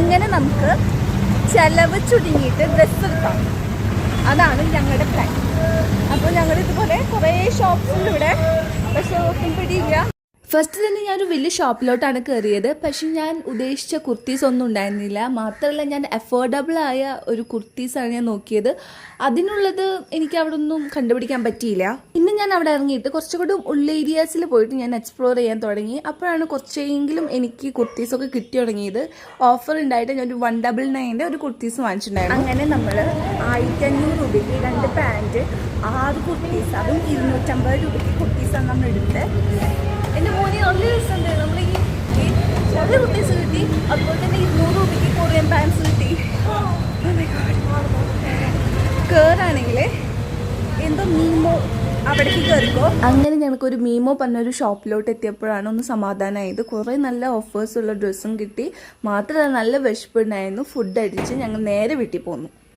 ഇങ്ങനെ നമുക്ക് ചെലവ് ചുരുങ്ങിയിട്ട് ഡ്രസ്സ് എടുക്കാം. അതാണ് ഞങ്ങളുടെ പ്ലാൻ. അപ്പോൾ ഞങ്ങൾ ഇതുപോലെ കുറേ ഷോപ്സ് ഉണ്ട് ഇവിടെ, പക്ഷെ ഒട്ടും പിടിയില്ല. ഫസ്റ്റ് തന്നെ ഞാനൊരു വലിയ ഷോപ്പിലോട്ടാണ് കയറിയത്. പക്ഷെ ഞാൻ ഉദ്ദേശിച്ച കുർത്തീസ് ഒന്നും ഉണ്ടായിരുന്നില്ല. മാത്രമല്ല ഞാൻ അഫോർഡബിൾ ആയ ഒരു കുർത്തീസാണ് ഞാൻ നോക്കിയത്. അതിനുള്ളത് എനിക്ക് അവിടെ ഒന്നും കണ്ടുപിടിക്കാൻ പറ്റിയില്ല. ഇന്ന് ഞാൻ അവിടെ ഇറങ്ങിയിട്ട് കുറച്ചുകൂടി ഉള്ള ഏരിയാസിൽ പോയിട്ട് ഞാൻ എക്സ്പ്ലോർ ചെയ്യാൻ തുടങ്ങി. അപ്പോഴാണ് കുറച്ചെങ്കിലും എനിക്ക് കുർത്തീസൊക്കെ കിട്ടി തുടങ്ങിയത്. ഓഫർ ഉണ്ടായിട്ട് ഞാനൊരു 199 ഒരു കുർത്തീസ് വാങ്ങിച്ചിട്ടുണ്ടായിരുന്നു. അങ്ങനെ നമ്മൾ 1500 രൂപയ്ക്ക് 2 പാൻറ്റ്, 6 കുർത്തീസ്, അതും 250 രൂപയ്ക്ക് കുർത്തീസാണ് നമ്മൾ എടുത്തത്. എൻ്റെ മോനെ നല്ല രസമുണ്ട്. നമ്മൾ ഈ കുറേ കുർത്തീസ് കിട്ടി, അതുപോലെ തന്നെ 200 രൂപയ്ക്ക് കൊറിയൻ പാൻസ് കിട്ടി. കേറാണെങ്കിൽ എന്തോ മീമോ അവിടേക്ക് കയറിക്കോ. അങ്ങനെ ഞങ്ങൾക്കൊരു മീമോ പറഞ്ഞൊരു ഷോപ്പിലോട്ട് എത്തിയപ്പോഴാണ് ഒന്ന് സമാധാനമായത്. കുറേ നല്ല ഓഫേഴ്സുള്ള ഡ്രസ്സും കിട്ടി. മാത്രമല്ല നല്ല വിശപ്പുണ്ടായിരുന്നു. ഫുഡ് അടിച്ച് ഞങ്ങൾ നേരെ വീട്ടിൽ പോന്നു.